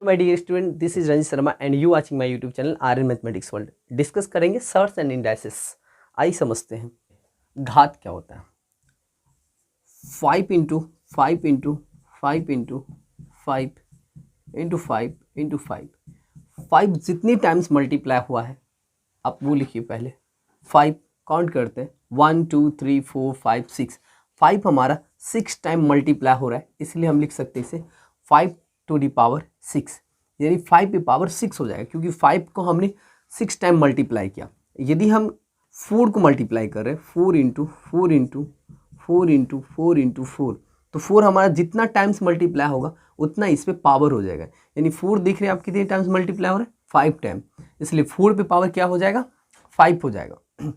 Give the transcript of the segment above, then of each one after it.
My dear student, this is Ranjit Sharma and you watching my YouTube channel Aryan mathematics world. Discuss करेंगे surds and indices. आइए समझते हैं घात क्या होता है। 5 into 5 into 5 into 5 into 5 into 5 5 जितनी टाइम्स मल्टीप्लाई हुआ है आप वो लिखिए। पहले 5 काउंट करते हैं, 1 2 3 4 5 6। 5 हमारा 6 टाइम मल्टीप्लाई हो रहा है, इसलिए हम लिख सकते हैं इसे 5 टू दी पावर 6, यानी 5 की पावर 6 हो जाएगा, क्योंकि 5 को हमने 6 टाइम मल्टीप्लाई किया। यदि हम 4 को मल्टीप्लाई कर रहे हैं, 4 इंटू 4 इंटू 4 इंटू 4 इंटू 4, तो 4 हमारा जितना टाइम्स मल्टीप्लाई होगा उतना इस पर पावर हो जाएगा। यानी 4 दिख रहे हैं आप कितने टाइम्स मल्टीप्लाई हो रहा है, 5 टाइम, इसलिए 4 पे पावर क्या हो जाएगा, 5 हो जाएगा।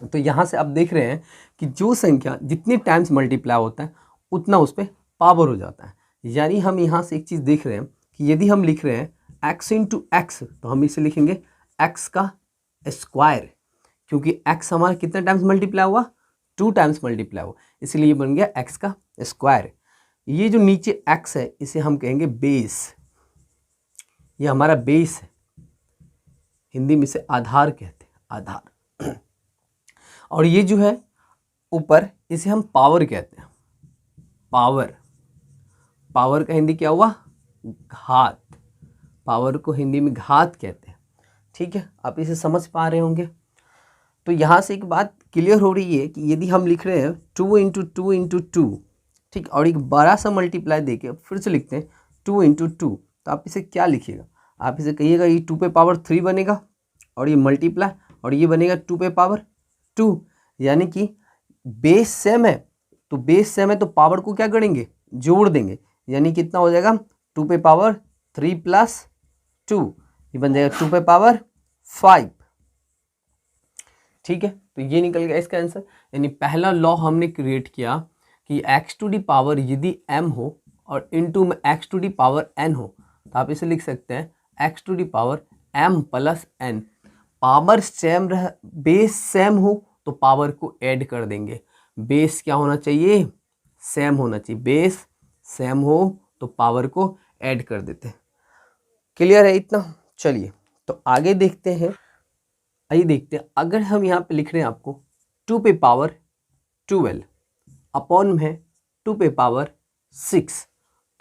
तो यहाँ से आप देख रहे हैं कि जो संख्या जितने टाइम्स मल्टीप्लाई होता है उतना उस पर पावर हो जाता है। यानी हम यहाँ से एक चीज़ देख रहे हैं कि यदि हम लिख रहे हैं x इंटू एक्स, तो हम इसे लिखेंगे x का स्क्वायर, क्योंकि x हमारा कितने टाइम्स मल्टीप्लाई हुआ, 2 टाइम्स मल्टीप्लाई हुआ, इसलिए ये बन गया x का स्क्वायर। ये जो नीचे x है इसे हम कहेंगे बेस, ये हमारा बेस है, हिंदी में इसे आधार कहते हैं, आधार। और ये जो है ऊपर इसे हम पावर कहते हैं, पावर। पावर का हिंदी क्या हुआ, घात। पावर को हिंदी में घात कहते हैं। ठीक है, आप इसे समझ पा रहे होंगे। तो यहाँ से एक बात क्लियर हो रही है कि यदि हम लिख रहे हैं 2 इंटू 2 इंटू 2, ठीक, और एक बड़ा सा मल्टीप्लाई देके फिर से लिखते हैं 2 इंटू 2, तो आप इसे क्या लिखिएगा, आप इसे कहिएगा ये 2 पे पावर 3 बनेगा, और ये मल्टीप्लाई, और ये बनेगा 2 पे पावर 2। यानी कि बेस सेम है, तो बेस सेम है तो पावर को क्या करेंगे, जोड़ देंगे, यानी कितना हो जाएगा 2 पे पावर 3 प्लस 2, ये बन जाएगा 2 पे पावर 5। ठीक है, तो ये निकल गया इसका आंसर। यानी पहला लॉ हमने क्रिएट किया कि x टू दी पावर यदि m हो और इनटू में x to the power n हो, तो आप इसे लिख सकते हैं x to the power m plus n। Power same रह, बेस सेम हो तो पावर को ऐड कर देंगे। बेस क्या होना चाहिए, सेम होना चाहिए, बेस सेम हो तो पावर को ऐड कर देते हैं। क्लियर है इतना? चलिए तो आगे देखते हैं। आइए देखते हैं, अगर हम यहाँ पे लिख रहे हैं आपको 2 पे पावर 12 अपॉन में 2 पे पावर 6,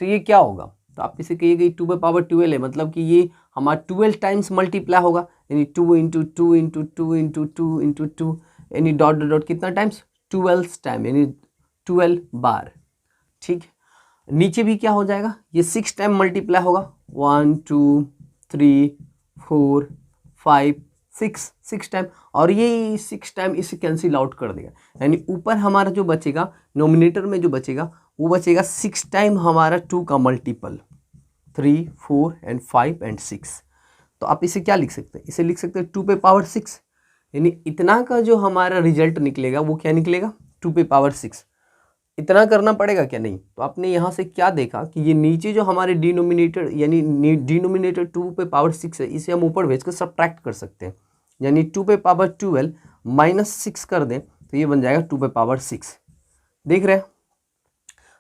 तो ये क्या होगा, तो आप इसे कहिएगा 2 पे पावर 12 है, मतलब कि ये हमारा 12 टाइम्स मल्टीप्लाई होगा, यानी 2 इंटू 2 इंटू 2 इंटू 2 इंटू 2, यानी डॉट डॉट डॉट कितना टाइम्स, 12 टाइम, यानी 12 बार। ठीक है, नीचे भी क्या हो जाएगा, ये 6 टाइम मल्टीप्लाई होगा, 1 2 3 4 5 6 टाइम, और ये 6 टाइम इसे कैंसिल आउट कर देगा। यानी ऊपर हमारा जो बचेगा, नोमिनेटर में जो बचेगा वो बचेगा 6 टाइम हमारा 2 का मल्टीपल, 3 4 एंड 5 एंड 6। तो आप इसे क्या लिख सकते हैं, इसे लिख सकते हैं 2 पे पावर 6, यानी इतना का जो हमारा रिजल्ट निकलेगा वो क्या निकलेगा, 2 पे पावर 6। इतना करना पड़ेगा क्या, नहीं। तो आपने यहाँ से क्या देखा कि ये नीचे जो हमारे डिनोमिनेटर, यानी डिनोमिनेटर 2 पे पावर 6 है, इसे हम ऊपर भेज कर सब्ट्रैक्ट कर सकते हैं, यानी 2 पे पावर 12 माइनस 6 कर दें तो ये बन जाएगा 2 पे पावर 6। देख रहे हैं?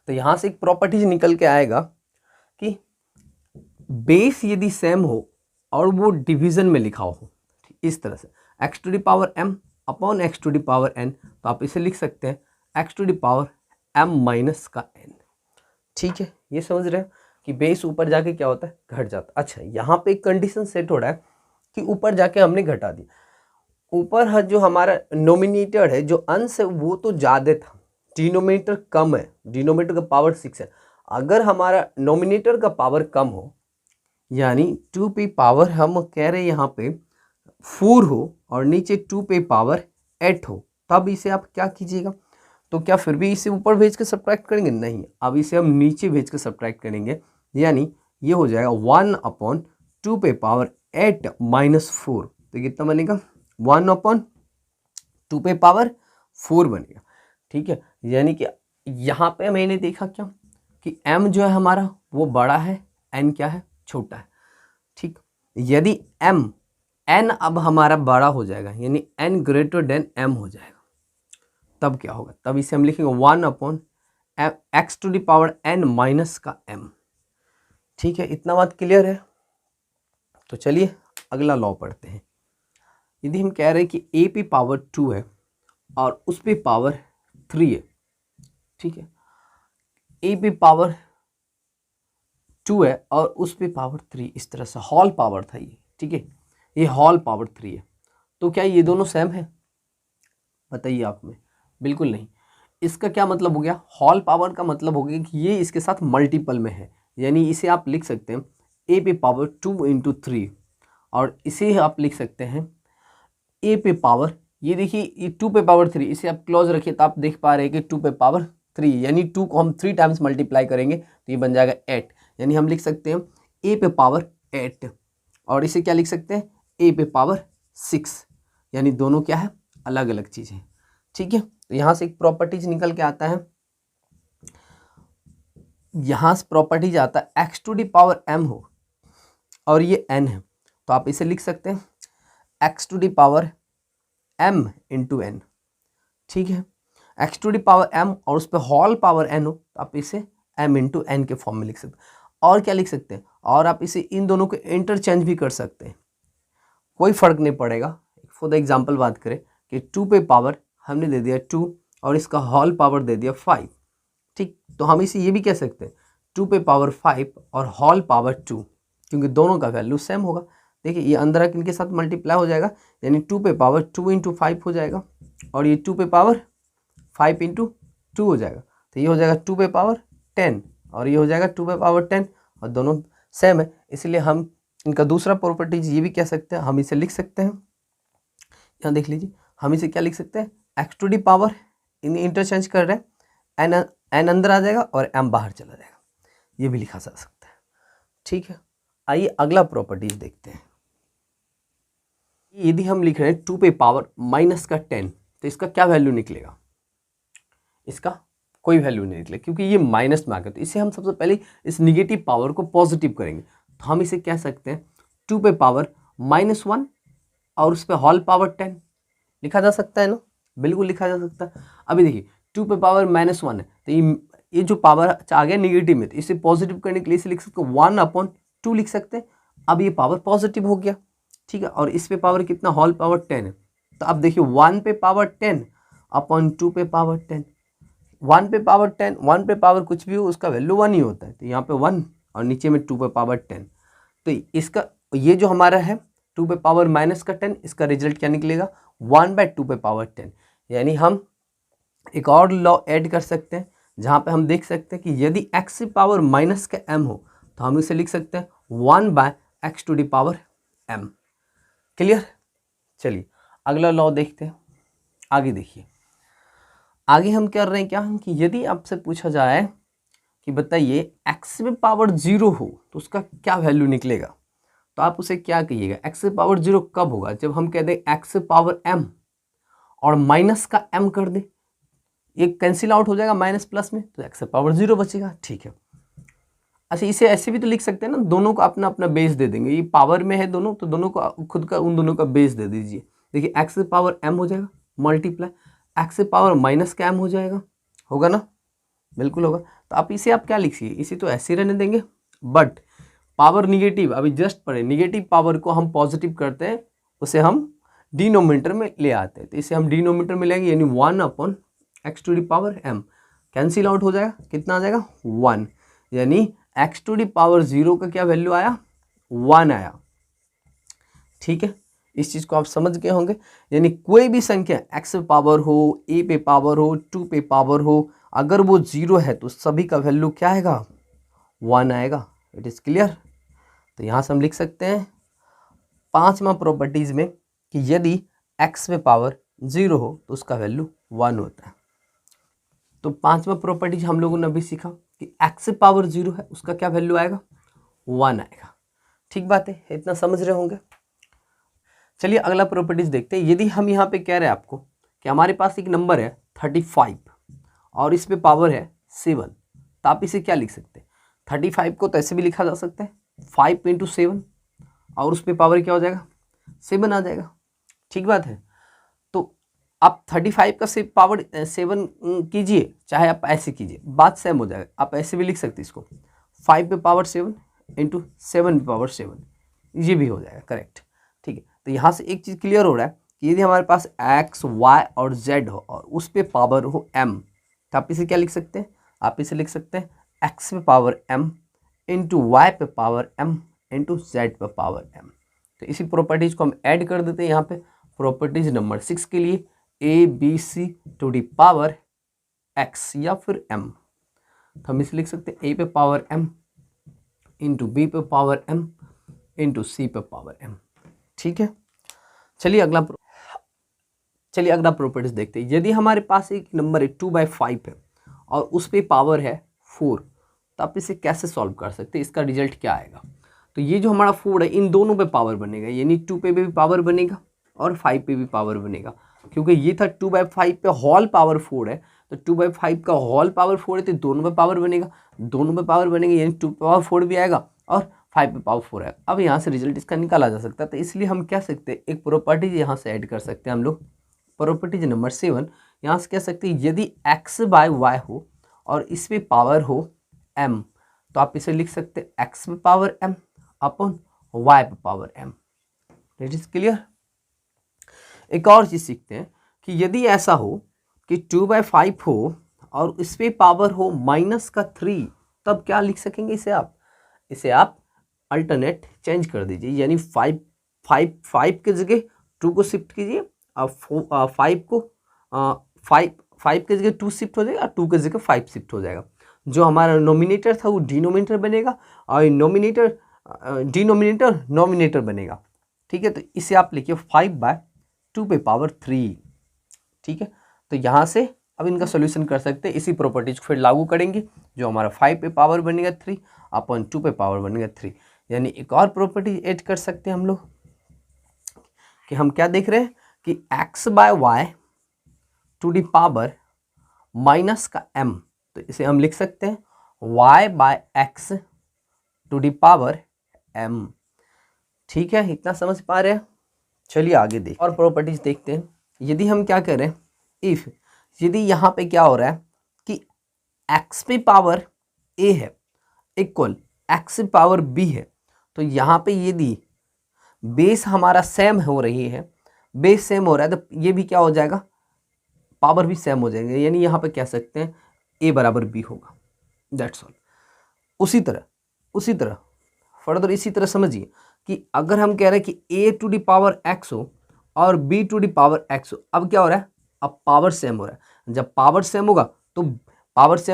तो यहाँ से एक प्रॉपर्टीज निकल के आएगा कि बेस यदि सेम हो और वो डिवीजन में लिखा हो, इस तरह से x to the power m upon x to the power n, तो आप इसे लिख सकते हैं x to the power m minus का n। ठीक है, ये समझ रहे हैं कि बेस ऊपर जाके क्या होता है, घट जाता है। अच्छा, यहाँ पे एक कंडीशन सेट हो रहा है कि ऊपर जाके हमने घटा दिया, ऊपर जो हमारा नोमिनेटर है, जो अंश है वो तो ज़्यादा था, डिनोमिनेटर कम है, डिनोमिनेटर का पावर 6 है। अगर हमारा नोमिनेटर का पावर कम हो, यानी 2 पे पावर हम कह रहे हैं यहाँ पे 4 हो और नीचे 2 पे पावर 8 हो, तब इसे आप क्या कीजिएगा, तो क्या फिर भी इसे ऊपर भेज के सब्ट्रैक्ट करेंगे, नहीं, अब इसे हम नीचे भेज के सब्ट्रैक्ट करेंगे। यानी ये हो जाएगा 1 अपॉन 2 पे पावर 8 माइनस 4, तो कितना बनेगा, 1 अपॉन 2 पे पावर 4 बनेगा। ठीक है, यानी कि यहाँ पे मैंने देखा क्या कि m जो है हमारा वो बड़ा है, n क्या है, छोटा है। ठीक, यदि n अब हमारा बड़ा हो जाएगा, यानी n ग्रेटर देन m हो जाएगा, तब क्या होगा, तब इसे हम लिखेंगे 1 upon x to the power n minus का m। ठीक है, इतना बात क्लियर है। तो चलिए अगला लॉ पढ़ते हैं। यदि हम कह रहे हैं कि ए पे पावर 2 है और उस पे पावर 3 है, ठीक है, ए पे पावर 2 है और उस पे पावर 3, इस तरह से होल पावर था ये, ठीक है, ये होल पावर 3 है, तो क्या ये दोनों सेम है? बताइए आप में। बिल्कुल नहीं। इसका क्या मतलब हो गया? होल पावर का मतलब हो गया कि ये इसके साथ मल्टीपल में है, यानी इसे आप लिख सकते हैं ए पे पावर 2 इंटू 3, और इसे आप लिख सकते हैं ए पे पावर, ये देखिए ये 2 पे पावर 3, इसे आप क्लोज रखिए तो आप देख पा रहे हैं कि 2 पे पावर 3, यानी 2 को हम 3 टाइम्स मल्टीप्लाई करेंगे तो ये बन जाएगा 8, यानी हम लिख सकते हैं ए पे पावर 8, और इसे क्या लिख सकते हैं ए पे पावर 6, यानी दोनों क्या है? अलग अलग चीज़ है। ठीक है, तो यहाँ से एक प्रॉपर्टीज निकल के आता है, यहाँ से प्रॉपर्टीज आता है x to the power m हो और ये n है, तो आप इसे लिख सकते हैं x to the power m into n. ठीक है, x to the power m और उस पर होल पावर n हो तो आप इसे m इंटू एन के फॉर्म में लिख सकते हैं। और क्या लिख सकते हैं? और आप इसे इन दोनों को इंटरचेंज भी कर सकते हैं, कोई फर्क नहीं पड़ेगा। फॉर द एग्जाम्पल बात करें कि 2 पे पावर हमने दे दिया 2 और इसका होल पावर दे दिया 5, ठीक, तो हम इसे ये भी कह सकते हैं 2 पे पावर 5 और होल पावर 2, क्योंकि दोनों का वैल्यू सेम होगा। देखिए ये अंदर इनके साथ मल्टीप्लाई हो जाएगा, यानी 2 पे पावर 2 इंटू 5 हो जाएगा, और ये 2 पे पावर 5 इंटू 2 हो जाएगा, तो ये हो जाएगा 2 पे पावर 10 और ये हो जाएगा 2 पे पावर 10, और दोनों सेम है, इसलिए हम इनका दूसरा प्रॉपर्टीज ये भी कह सकते हैं, हम इसे लिख सकते हैं, यहाँ देख लीजिए, हम इसे क्या लिख सकते हैं एक्स टू डी पावर, इन्हें इंटरचेंज कर रहे हैं, एन अंदर आ जाएगा और एम बाहर चला जाएगा, ये भी लिखा जा सकता है। ठीक है, आइए अगला प्रॉपर्टीज देखते हैं। यदि हम लिख रहे हैं 2 पे पावर माइनस का 10, तो इसका क्या वैल्यू निकलेगा? इसका कोई वैल्यू नहीं निकलेगा, क्योंकि ये माइनस में आ गया, तो इसे हम सबसे पहले इस निगेटिव पावर को पॉजिटिव करेंगे, तो हम इसे कह सकते हैं 2 पे पावर -1 और उस पर होल पावर 10 लिखा जा सकता है ना? बिल्कुल लिखा जा सकता है। अभी देखिए 2 पे पावर -1 है, तो ये जो पावर आ गया निगेटिव में, तो इसे पॉजिटिव करने के लिए इसे लिख सकते हैं 1/2 लिख सकते हैं। अब ये पावर पॉजिटिव हो गया, ठीक है, और इस पे पावर कितना? होल पावर 10 है, तो अब देखिए 1 पे पावर 10 अपॉन 2 पे पावर 10, 1 पे पावर 10, 1 पे पावर कुछ भी हो उसका वैल्यू 1 ही होता है, तो यहाँ पे 1 और नीचे में 2 पे पावर 10, तो इसका ये जो हमारा है 2 पे पावर माइनस का 10, इसका रिजल्ट क्या निकलेगा? 1/2 पे पावर 10, यानी हम एक और लॉ ऐड कर सकते हैं जहाँ पे हम देख सकते हैं कि यदि x से पावर माइनस का m हो तो हम इसे लिख सकते हैं 1/x to the power m। Clear? चलिए अगला लॉ देखते हैं। आगे देखिए, आगे हम कर रहे हैं क्या कि यदि आपसे पूछा जाए कि बताइए x में पावर 0 हो तो उसका क्या वैल्यू निकलेगा, तो आप उसे क्या कहिएगा? x से पावर 0 कब होगा? जब हम कह दें x से पावर m और माइनस का m कर दें, ये कैंसिल आउट हो जाएगा माइनस प्लस में, तो x से पावर 0 बचेगा। ठीक है, अच्छा इसे ऐसे भी तो लिख सकते हैं ना, दोनों को अपना अपना बेस दे देंगे, ये पावर में है दोनों, तो दोनों को खुद का उन दोनों का बेस दे दीजिए। देखिए x से पावर m हो जाएगा मल्टीप्लाई x से पावर माइनस का m हो जाएगा, होगा ना? बिल्कुल होगा। तो आप इसे आप क्या लिखिए, इसे तो ऐसे रहने देंगे, बट पावर निगेटिव अभी जस्ट पढ़े, निगेटिव पावर को हम पॉजिटिव करते हैं, उसे हम डिनोमिनेटर में ले आते हैं, तो इसे हम डिनोमिनेटर में लेंगे, यानी 1/x to the power m cancel out हो जाएगा, कितना आ जाएगा? 1, यानी x टू दी पावर 0 का क्या वैल्यू आया? 1 आया। ठीक है, इस चीज़ को आप समझ गए होंगे, यानी कोई भी संख्या x पे पावर हो, a पे पावर हो, 2 पे पावर हो, अगर वो 0 है तो सभी का वैल्यू क्या आएगा? 1 आएगा। It is clear? तो यहाँ से हम लिख सकते हैं 5वां प्रॉपर्टीज़ में कि यदि x पे पावर 0 हो तो उसका वैल्यू 1 होता है। तो 5वां प्रॉपर्टीज हम लोगों ने अभी सीखा कि x से पावर 0 है उसका क्या वैल्यू आएगा? 1 आएगा। ठीक बात है, इतना समझ रहे होंगे। चलिए अगला प्रॉपर्टीज देखते हैं। यदि हम यहाँ पे कह रहे हैं आपको कि हमारे पास एक नंबर है 35 और इस पे पावर है 7, तो आप इसे क्या लिख सकते हैं? 35 को तो ऐसे भी लिखा जा सकता है 5 इंटू 7 और उस पे पावर क्या हो जाएगा? 7 आ जाएगा। ठीक बात है, तो आप 35 का से पावर 7 कीजिए, चाहे आप ऐसे कीजिए, बात सेम हो जाएगा। आप ऐसे भी लिख सकते हैं इसको 5 पे पावर 7 इंटू 7 पे पावर 7, ये भी हो जाएगा करेक्ट। ठीक है, तो यहाँ से एक चीज़ क्लियर हो रहा है कि यदि हमारे पास x, y और z हो और उस पे पावर हो m, तो आप इसे क्या लिख सकते हैं, आप इसे लिख सकते हैं x पे पावर m इंटू वाई पे पावर m इंटू z पे पावर m। तो इसी प्रॉपर्टीज को हम ऐड कर देते हैं यहाँ पे प्रॉपर्टीज नंबर 6 के लिए, a b c to the power x या फिर m। तो हम इसे लिख सकते हैं a पे पावर m इंटू b पे पावर m इंटू c पे पावर m। ठीक है, चलिए अगला प्रॉपर्टीज देखते हैं। यदि हमारे पास एक नंबर है 2/5 है और उस पे पावर है 4, तो आप इसे कैसे सॉल्व कर सकते हैं, इसका रिजल्ट क्या आएगा। तो ये जो हमारा 4 है इन दोनों पे पावर बनेगा, यानी 2 पे भी पावर बनेगा और 5 पे भी पावर बनेगा, क्योंकि ये था 2/5 पे होल पावर 4 है, तो 2/5 का होल पावर 4 है तो दोनों पे पावर बनेगा, दोनों पे पावर बनेगा यानी 2 पे पावर 4 भी आएगा और 5 पे पावर 4 आएगा। अब यहाँ से रिजल्ट इसका निकाला जा सकता है, तो इसलिए हम कह सकते हैं एक प्रॉपर्टीज यहाँ से ऐड कर सकते हैं हम लोग, प्रॉपर्टीज नंबर 7। यहाँ से कह सकते हैं यदि x/y हो और इस पे पावर हो m, तो आप इसे लिख सकते हैं x पे पावर m अपॉन y पे power m। It is clear. एक और चीज सीखते हैं कि यदि ऐसा हो कि 2/5 हो और इस पे पावर हो -3, तब क्या लिख सकेंगे इसे आप अल्टरनेट चेंज कर दीजिए, यानी 5 के जगह 2 को शिफ्ट कीजिए और 5 के जगह 2 शिफ्ट हो जाएगा और 2 के जगह 5 शिफ्ट हो जाएगा। जो हमारा नोमिनेटर था वो डिनोमिनेटर बनेगा और डिनोमिनेटर नोमिनेटर बनेगा। ठीक है, तो इसे आप लिखिए 5/2 पे पावर 3। ठीक है, तो यहाँ से अब इनका सोल्यूशन कर सकते हैं, इसी प्रॉपर्टीज को फिर लागू करेंगे, जो हमारा 5 पे पावर बनेगा 3 अपॉन 2 पे पावर बनेगा 3। यानी एक और प्रॉपर्टी ऐड कर सकते हैं हम लोग कि हम क्या देख रहे हैं कि x/y to the power minus का m, तो इसे हम लिख सकते हैं y/x to the power m। ठीक है, इतना समझ पा रहे हैं। चलिए आगे देखते और प्रॉपर्टीज देखते हैं। यदि हम क्या करें, इफ यदि यहाँ पे क्या हो रहा है कि x पे पावर a है इक्वल x पे पावर b है, तो यहाँ पे यदि बेस हमारा सेम हो रही है, बेस सेम हो रहा है, तो ये भी क्या हो जाएगा, पावर भी सेम हो जाएंगे, यानी यहाँ पे कह सकते हैं a बराबर b होगा। That's all. उसी तरह फर्दर इसी तरह समझिए कि अगर हम कह रहे हैं कि a to the power x हो और b to the power x हो, अब क्या हो रहा है, अब पावर सेम हो रहा है। जब पावर सेम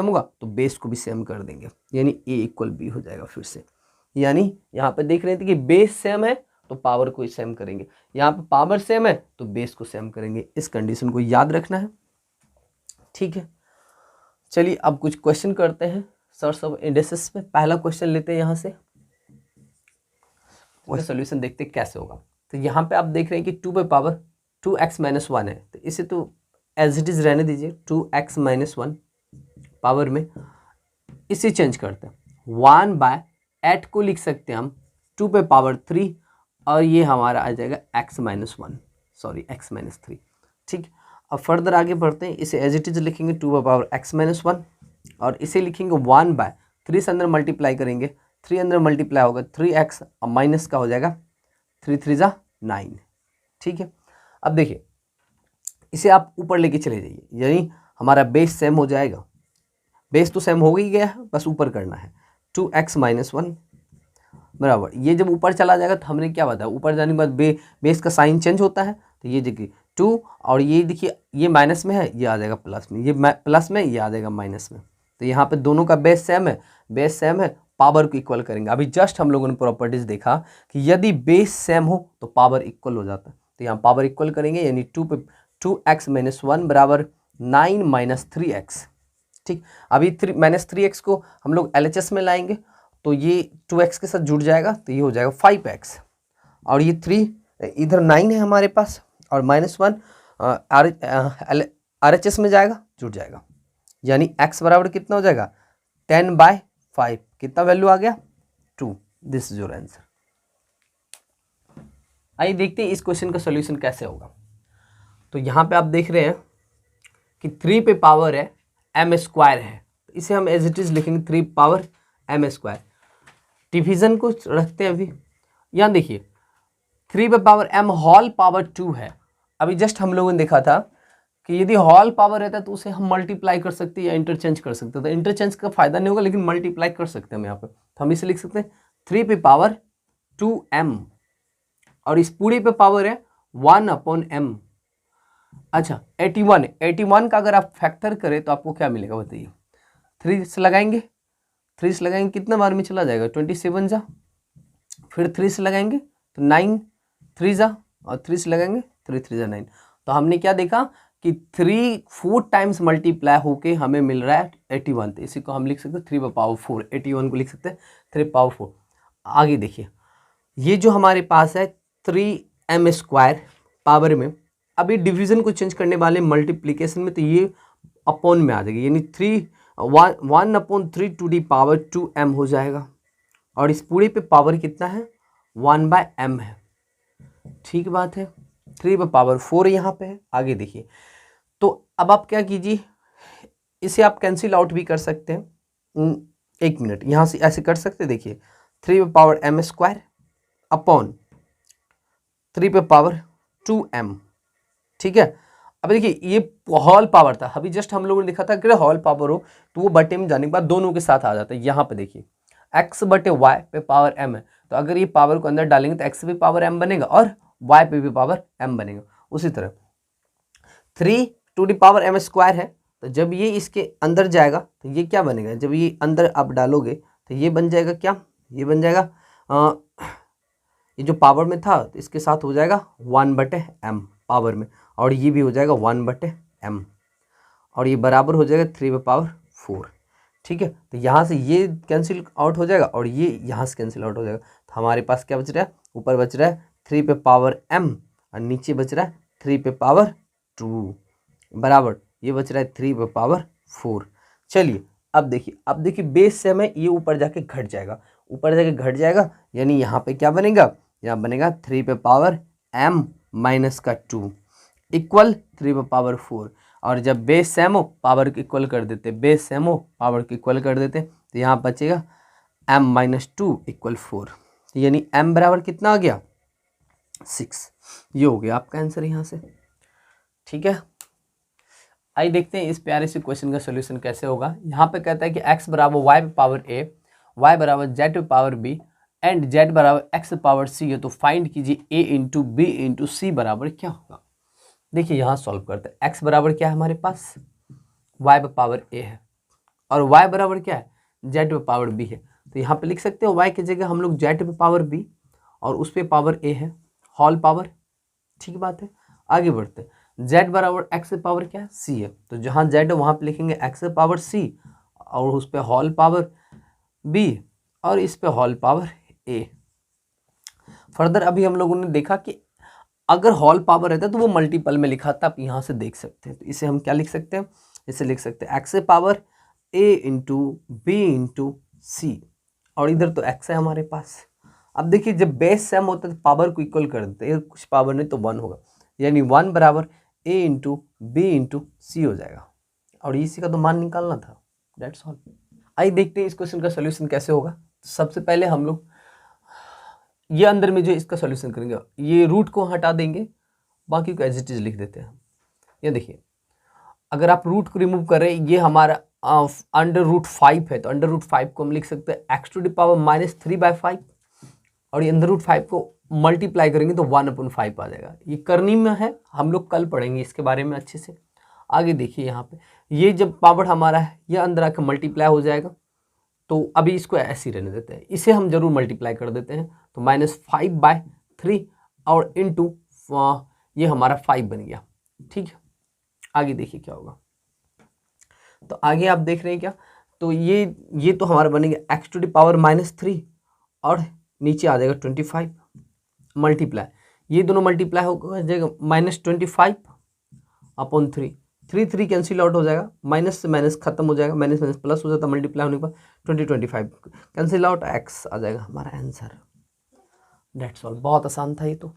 होगा तो बेस को भी सेम कर देंगे, यानी a इक्वल b हो जाएगा फिर से। यानी यहाँ पे देख रहे थे कि बेस सेम है तो पावर को सेम करेंगे, यहाँ पे पावर सेम है तो बेस को सेम करेंगे। इस कंडीशन को याद रखना है। ठीक है, चलिए अब कुछ क्वेश्चन करते हैं सोर्स ऑफ इंडिसेस पे। पहला क्वेश्चन लेते हैं यहाँ से, वो सोल्यूशन देखते हैं कैसे होगा। तो यहाँ पे आप देख रहे हैं कि 2 पे पावर 2x - 1 है, तो इसे तो एज इट इज रहने दीजिए, 2x - 1 पावर में इसे चेंज करते हैं, 1/8 को लिख सकते हैं हम 2 पे पावर 3 और ये हमारा आ जाएगा x - 3। ठीक, अब फर्दर आगे बढ़ते हैं, इसे एज इट इज लिखेंगे 2 पे पावर x - 1 और इसे लिखेंगे 1/3 से अंदर मल्टीप्लाई करेंगे, 3 अंदर मल्टीप्लाई होगा 3x और माइनस का हो जाएगा 3 3 जा 9। ठीक है, अब देखिए इसे आप ऊपर लेके चले जाइए, यानी हमारा बेस सेम हो जाएगा, बेस तो सेम हो ही गया है, बस ऊपर करना है 2x - 1 बराबर। ये जब ऊपर चला जाएगा तो हमने क्या बताया, ऊपर जाने के बाद बेस का साइन चेंज होता है, तो ये देखिए 2 और ये देखिए ये माइनस में है, ये आ जाएगा प्लस में, ये प्लस में, ये आ जाएगा माइनस में। तो यहाँ पे दोनों का बेस सेम है, पावर को इक्वल करेंगे। अभी जस्ट हम लोगों ने प्रॉपर्टीज देखा कि यदि बेस सेम हो तो पावर इक्वल हो जाता है, तो यहाँ पावर इक्वल करेंगे, यानी 2x - 1 बराबर 9 - 3x। ठीक, अभी -3x को हम लोग LHS में लाएंगे तो ये 2x के साथ जुड़ जाएगा, तो ये हो जाएगा 5x और ये 3 इधर 9 है हमारे पास और -1 RHS में जाएगा, जुड़ जाएगा, यानी x बराबर कितना हो जाएगा 10/5। कितना वैल्यू आ गया 2। This is your answer. आइए देखते हैं इस क्वेश्चन का सॉल्यूशन कैसे होगा। तो यहाँ पे आप देख रहे हैं कि 3 पे पावर है m² है, तो इसे हम एज इट इज लिखेंगे 3 पावर m²। डिवीजन को रखते हैं अभी। यहाँ देखिए 3 पे पावर m होल पावर 2 है। अभी जस्ट हम लोगों ने देखा था कि यदि होल पावर रहता है तो उसे हम मल्टीप्लाई कर सकते हैं या इंटरचेंज कर सकते हैं। तो इंटरचेंज का फायदा नहीं होगा, लेकिन मल्टीप्लाई कर सकते हैं हम यहाँ पे। तो हम इसे लिख सकते हैं 3 पे पावर 2m और इस पूरी पे पावर है 1/m। अच्छा 81 का अगर आप फैक्टर करें तो आपको क्या मिलेगा बताइए। 3 से लगाएंगे, 3 से लगाएंगे कितना बार में चला जाएगा 27 जा, फिर 3 से लगाएंगे तो 9 3 जा, और 3 से लगाएंगे 3 3 जा 9। तो हमने क्या देखा कि 3 4 टाइम्स मल्टीप्लाई होके हमें मिल रहा है 81। तो इसी को हम लिख सकते हैं 3 पावर 4। 81 को लिख सकते हैं 3 पावर 4। आगे देखिए ये जो हमारे पास है 3m² पावर में, अभी डिवीजन को चेंज करने वाले मल्टीप्लिकेशन में, तो ये अपॉन में आ जाएगी, यानी 1/3 टू दी पावर 2m हो जाएगा। और इस पूरे पे पावर कितना है 1/m है। ठीक बात है, 3 पे पावर 4 यहाँ पे है। आगे देखिए तो अब आप क्या कीजिए, इसे आप कैंसिल आउट भी कर सकते हैं। 1 मिनट, यहाँ से ऐसे कर सकते हैं। देखिए 3 पे पावर m² अपॉन 3 पे पावर 2m। ठीक है, अब देखिए ये होल पावर था, अभी जस्ट हम लोगों ने देखा था कि हॉल पावर हो तो वो बटे में जाने के बाद दोनों के साथ आ जाता है। यहाँ पे देखिए x/y पे पावर m है, तो अगर ये पावर को अंदर डालेंगे तो x पे पावर m बनेगा और y पे भी पावर m बनेगा। उसी तरह 3 टू दी पावर m² है, तो जब ये इसके अंदर जाएगा तो ये क्या बनेगा, जब ये अंदर आप डालोगे तो ये बन जाएगा क्या, ये बन जाएगा ये जो पावर में था तो इसके साथ हो जाएगा 1/m पावर में, और ये भी हो जाएगा 1/m, और ये बराबर हो जाएगा 3 पे पावर 4। ठीक है, तो यहाँ से ये कैंसिल आउट हो जाएगा और ये यहाँ से कैंसिल आउट हो जाएगा। तो हमारे पास क्या बच रहा है, ऊपर बच रहा है 3 पे पावर m और नीचे बच रहा है 3 पे पावर 2 बराबर ये बच रहा है 3 पे पावर 4। चलिए अब देखिए बेस से हमें ये ऊपर जाके घट जाएगा, ऊपर जाके घट जाएगा, यानी यहाँ पे क्या बनेगा, यहाँ बनेगा 3 पे पावर m माइनस का 2 इक्वल 3 पे पावर 4। और जब बेस सेम हो पावर को इक्वल कर देते, बेस सेम हो पावर को इक्वल कर देते, तो यहाँ बचेगा m-2 इक्वल 4, यानी m बराबर कितना आ गया 6। ये हो गया आपका आंसर यहाँ से। ठीक है, आइए देखते हैं इस प्यारे से क्वेश्चन का सोल्यूशन कैसे होगा। यहाँ पे कहता है कि x बराबर y पे पावर a, y बराबर z पे पावर b एंड z बराबर x पे पावर c है, तो फाइंड कीजिए a इंटू बी इंटू सी बराबर क्या होगा। देखिए यहाँ सॉल्व करते हैं। x बराबर क्या है हमारे पास y पे पावर a है, और y बराबर क्या है z पे पावर b है, तो यहाँ पे लिख सकते हो y की जगह हम लोग z पे पावर b और उस पे पावर a है होल पावर। ठीक बात है, आगे बढ़ते हैं। z बराबर x पे पावर क्या है c है, तो जहाँ z है वहाँ पे लिखेंगे x पे पावर c और उस पे होल पावर b और इस पे होल पावर a। फर्दर अभी हम लोगों ने देखा कि अगर होल पावर रहता है तो वो मल्टीपल में लिखा था, आप यहाँ से देख सकते हैं। तो इसे हम क्या लिख सकते हैं, इसे लिख सकते हैं x से power a into B into C, और इधर तो x है हमारे पास। अब देखिए जब बेस सेम होता है तो पावर को इक्वल कर देते हैं, कुछ पावर नहीं तो 1 होगा, यानी 1 बराबर a इंटू बी इंटू सी हो जाएगा, और इसी का तो मान निकालना था। That's all. आइए देखते हैं इस क्वेश्चन का सोल्यूशन कैसे होगा। सबसे पहले हम लोग ये अंदर में जो इसका सॉल्यूशन करेंगे, ये रूट को हटा देंगे, बाकी को एज इट इज लिख देते हैं। ये देखिए अगर आप रूट को रिमूव करें, ये हमारा √5 है, तो √5 को हम लिख सकते हैं x टू द पावर -3/5, और ये √5 को मल्टीप्लाई करेंगे तो 1/5 आ जाएगा। ये करनी में है, हम लोग कल पढ़ेंगे इसके बारे में अच्छे से। आगे देखिए यहाँ पे ये जब पावर हमारा है ये अंदर आकर मल्टीप्लाई हो जाएगा, तो अभी इसको ऐसे ही रहने देते हैं, इसे हम जरूर मल्टीप्लाई कर देते हैं, तो -5/3 और इंटू ये हमारा 5 बन गया। ठीक है, आगे देखिए क्या होगा। तो आगे आप देख रहे हैं क्या, तो ये तो हमारा बनेगा x टू द पावर -3 और नीचे आ जाएगा 25 मल्टीप्लाई, ये दोनों मल्टीप्लाई हो जाएगा -25/3, 3 कैंसिल आउट हो जाएगा, माइनस से माइनस खत्म हो जाएगा, माइनस माइनस प्लस हो जाता है, मल्टीप्लाई होने के बाद 25 कैंसिल आउट, x आ जाएगा हमारा आंसर। That's all. बहुत आसान था ये तो।